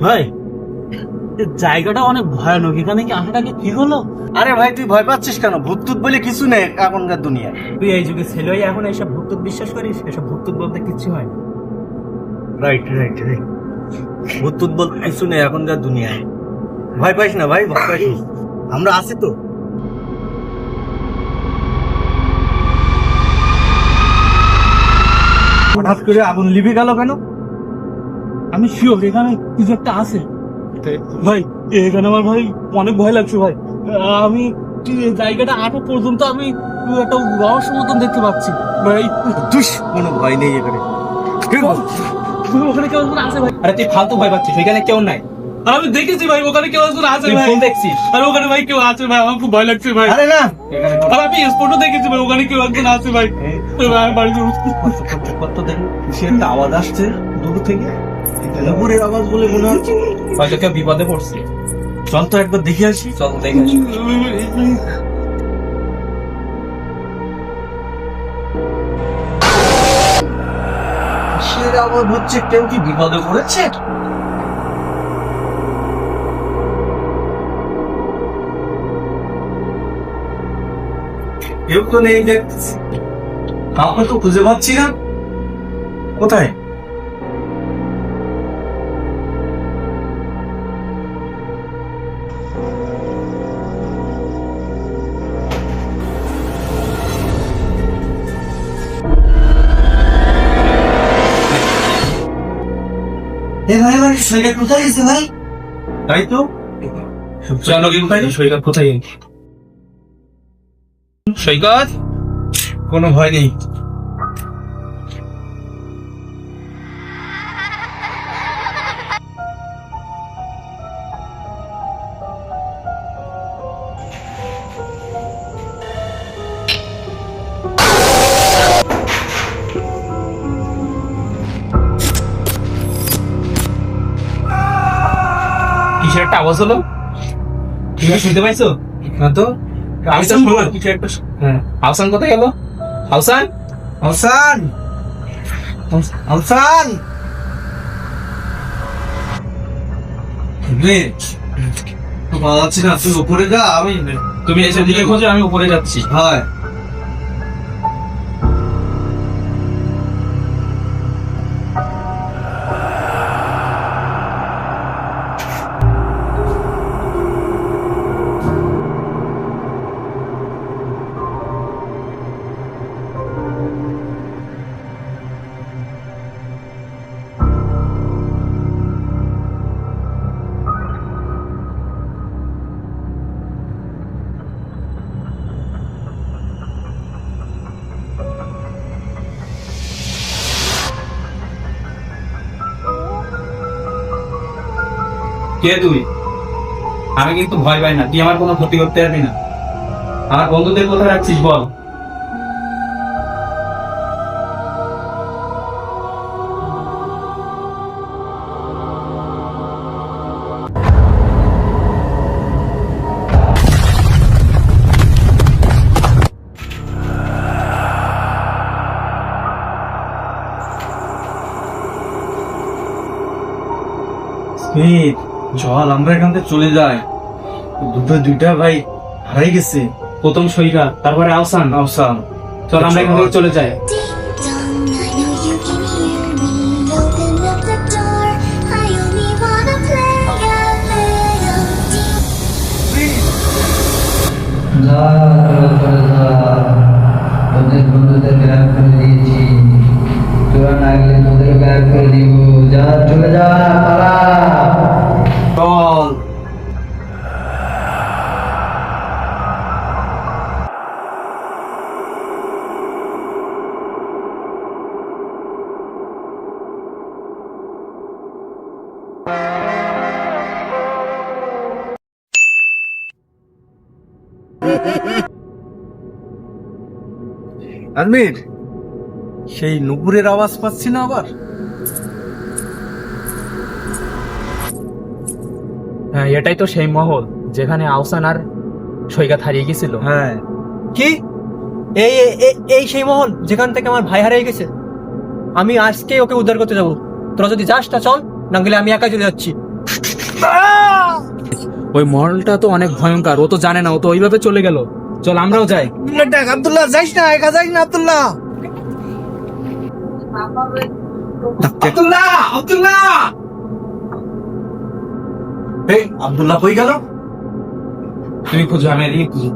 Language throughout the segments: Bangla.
ভাই জায়গাটা অনেক ভয়ানক, এখানে কি আসাটা কি হলো? আরে ভাই তুই ভয় পাচ্ছিস কেন? ভূত বলে কিছু নেই এখনকার দুনিয়ায়। তুই এই যুগে ছেলে হয়ে এখন এইসব ভূত বিশ্বাস করিস? এসব ভূত বলতে কিচ্ছু হয় না। রাইট রাইট রাইট, ভূত বলতে কিছু নেই এখনকার দুনিয়ায়। ভয় পাইস না ভাই, ভয় পাইস না, আমরা আছি তো। হঠাৎ করে আগুন লিভে গেল কেন? আমি শিওর এখানে কিছু একটা আছে ভাই। এখানে আমার ভাই অনেক ভয় লাগছে ভাই। আমি এই জায়গাটা আটা পর্যন্ত আমি একটা রহস্য মতন দেখতে পাচ্ছি ভাই। তুই কোনো ভয় নেই এখানে। ওখানে কেউ একজন আছে ভাই। আরে তুই ফালতু ভয় পাচ্ছিস, ওইখানে কেউ নাই। আমি দেখেছি ভাই ওখানে কেউ একজন আছে তুই ভাই। ফোন দেখছিস? আর ওখানে ভাই কেউ আছে ভাই, আমার খুব ভয় লাগছে ভাই। আরে না, আর আমি স্পটও দেখেছি ভাই, ওখানে কেউ একজন আছে ভাই। ভাই বাড়ি যাবো। কত দেখি কিসের একটা আওয়াজ আসছে দূর থেকে, নুপুরের আওয়াজ বলে মনে হচ্ছে। হয়তো কেউ বিপদে পড়ছে। চল তো একবার দেখে আসি। চল দেখে আসি। কিসের আওয়াজ হচ্ছে? কেউ কি বিপদে পড়েছে? কেউ তো নেই দেখতেছি, কাউকে তো খুঁজে পাচ্ছি না। কোথায়? ভাই ভাই সৈকত কোথায় গেছে ভাই? তাই তো, চলো কি কোথায়? সৈকত কোথায়? সৈকত, কোনো ভয় নেই। কিসের একটা আওয়াজ হলো? তুমি শুনতে পাইছো? না তো। আমি তো শুনলাম কিছু একটা। হ্যাঁ, আহসান কোথায় গেল? আহসান, আহসান, আহসান, তো পাওয়া যাচ্ছে না। তুই উপরে যা, আমি তুমি এসে দিকে খোঁজো, আমি উপরে যাচ্ছি। হয়। কে তুই? আমি কিন্তু ভয় পাই না, তুই আমার কোনো ক্ষতি করতে পারবি না। আমার বন্ধুদের কোথায় রাখছিস বল? চল আমরা এখান থেকে চলে যাই। দুইটা ভাই হারাই গেছে। প্রথম সৈকত, তারপরে আহসান। আহসান, চল আমরা এখান থেকে চলে যাই। Ding dong, I know you can hear me. Open up the door. I only wanna play a little deep. তোদের বন্ধুদের গায়েব করে দিয়েছি, তোরা না গেলে তোদের গায়েব করে দিব। যা, চলে যা, পালা। চল। আলমির, সেই নুপুরের আওয়াজ পাচ্ছি না আবার? হ্যাঁ, এটাই তো সেই মহল যেখানে আহসান আর সৈকত হারিয়ে গেছিল। হ্যাঁ। কি এই এই- এই- এই সেই মহল যেখান থেকে আমার ভাই হারিয়ে গেছে? আমি আজকে ওকে উদ্ধার করতে যাব। তোরা যদি যাস তা চল, না গেলে আমি একাই চলে যাচ্ছি। ওই মহলটা তো অনেক ভয়ঙ্কর, ও তো জানে না, ও তো ওইভাবে চলে গেল। চল আমরাও যাই। আব্দুল্লাহ যাইস না, একা যাইস না আব্দুল্লাহ। এই আব্দুল্লাহ কই গেল? তুমি খুঁজো, আমি এদিকে খুঁজো।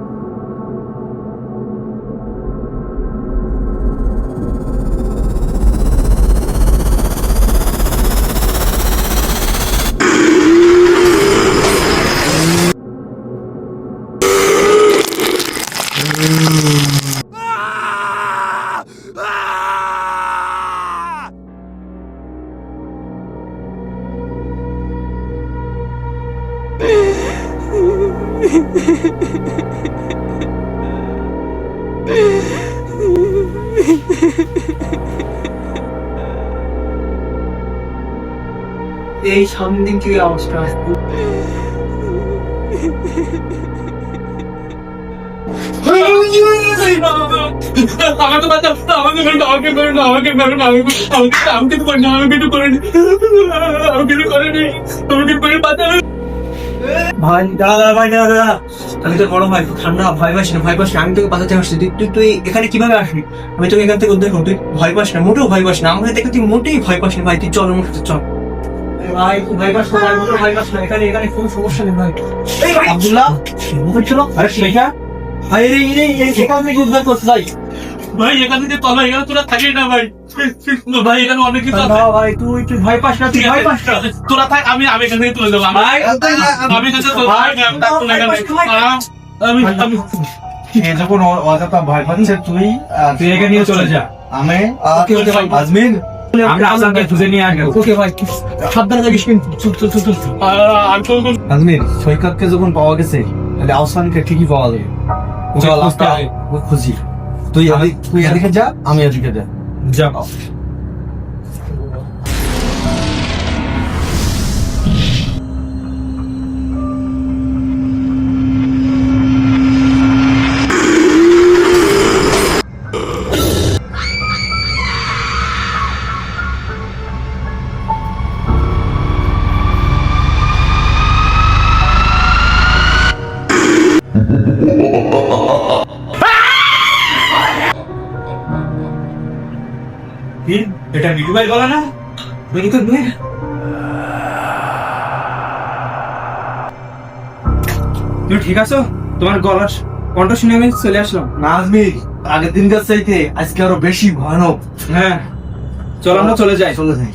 এই সামনে দিক থেকে আওয়াজটা আসছে। আমাকে বাঁচাও, আমাকে মেরো না, আমাকে মেরো না, আমাকে মেরো না, আমি কিছু করিনি, আমি কিছু করিনি, আমি কিছু করিনি, আমাকে মেরে বাঁচাও। ভাই দাঁড়া ভাই দাঁড়া, আমি তোর বড় ভাই, ঠান্ডা, ভয় পাস না, ভয় পাস না, আমি তোকে বাঁচাতে আসছি। তুই এখানে কিভাবে আসবি? আমি তোকে এখান থেকে উদ্ধার করবো, তুই ভয় পাস না, মোটেও ভয় পাস না, আমাকে দেখে তুই মোটেই ভয় পাস না ভাই, তুই চল আমার সাথে চল। ভাই তুই ভয় পাস না ভাই, মোটেও ভয় পাস না, এখানে কোনো সমস্যা নেই ভাই। আব্দুল্লাহ চলো। আরে শেখা, ভাই এখান থেকে উদ্ধার করতে ভাই। ভাই এখান থেকে তলা, এখানে তোরা থাকিস না ভাই, ভাই এখানে অনেক কিছু আছে। ভাই তুই ভয় পাস না, তুই ভয় পাস না। তোরা থাক, আমি এখান থেকে তুলে দেবো। ভাই, আমি কাছে আমি যখন অযথা ভয় পাচ্ছে তুই একে নিয়ে চলে যা। আমি ওকে ভাই, আজমিন আমরা আসামকে খুঁজে নিয়ে আসবো। ওকে ভাই, সাবধানে থাকিস কিন্তু। চল। আজমিন সৈকতকে যখন পাওয়া গেছে তাহলে আহসানকে ঠিকই পাওয়া যাবে। চল খুঁজতে হবে। ওকে খুঁজি। তুই এদিকে যা, আমি এদিকে যা। যাও। এটা মিঠু ভাই বলে না? তুমি তো মেয়ে। তুমি ঠিক আছো? তোমার গলার কণ্ঠ শুনে আমি চলে আসলাম। না আজমির, আগের দিনকার চাইতে আজকে আরো বেশি ভয়ানক। হ্যাঁ, চল আমরা চলে যাই। চলে যাই।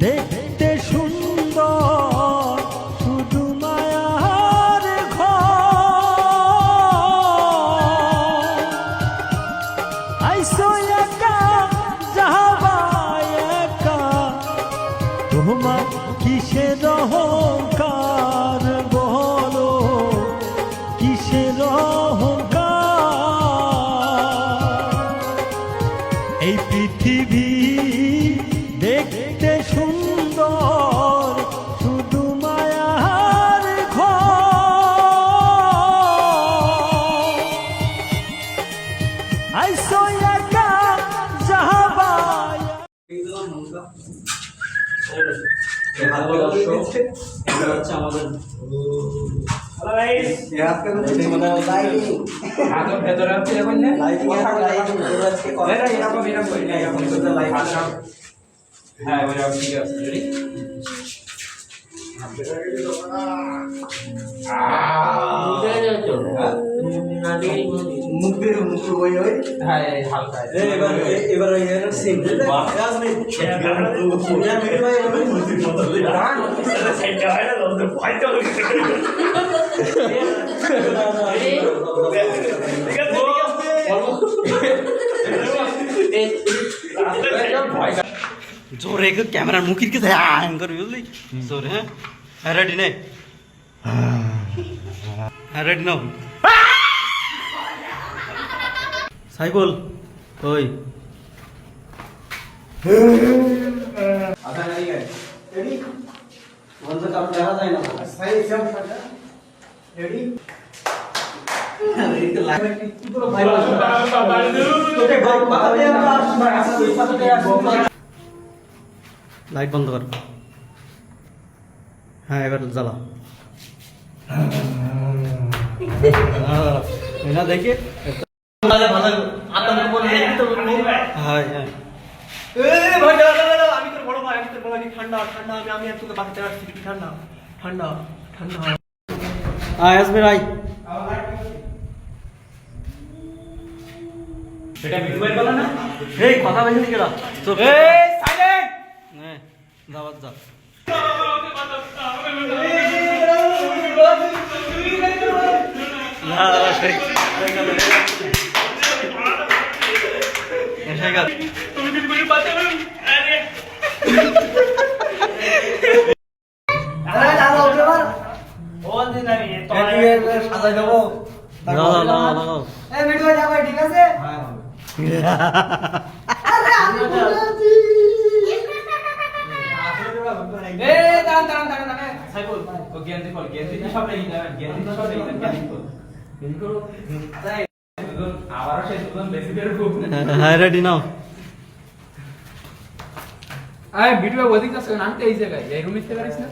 দেখতে সুন্দর শুধু মায়ার ঘর আইসো একা যাবা একা তোমার কিসের অহংকার বলো কিসের অহংকার এই পৃথিবী দেখতে সুন্দর শুধু মায়ার ঘর আইসো একা যাবা জোরে ক্যামেরার মুখির কে আয়ন করবি বুঝলি? জোরে। হ্যাঁ রেডি নে, হ্যাঁ রেডি নাও। সাইবল ওই দেখা যায় না। লাইট বন্ধ কর। হ্যাঁ এবার জ্বালা। না দেখে হ্যাঁ হ্যাঁ ভাই দাঁড়া দাঁড়া দাঁড়া, আমি তোর বড় ভাই, আমি তোর বড় ভাই, ঠান্ডা ঠান্ডা, আমি আর তোকে বাঁচাতে আসছি, ঠান্ডা ঠান্ডা ঠান্ডা। আয় আসবে আয়। সেটা বিটু ভাই বলে না? এই কথা বেশি দিকে রাখ। চুপ। এই সাইলেন্ট। হ্যাঁ যাওয়ার যা। না দাদা সেই এসে গেল। সাজাই দেবো। লাগাও লাগাও লাগাও। এই মিঠু ভাই যাবে, ঠিক আছে? এই দাঁড়ান দাঁড়ান দাঁড়ান দাঁড়ান। সাইফুল, ও জ্ঞানদি বল, জ্ঞানদি তো সব রেখে দেবেন, জ্ঞানদি তো সব রেখে দেবেন, জ্ঞানদি তো। জ্ঞানদি করো। তাই, আবারও সেই দুজন বেশি বের খুব। হ্যাঁ রেডি নাও। আয় বিটু ভাই ওদিকে আসেন, আমি তো এই জায়গায়, এই রুমে থাকতে পারিস না?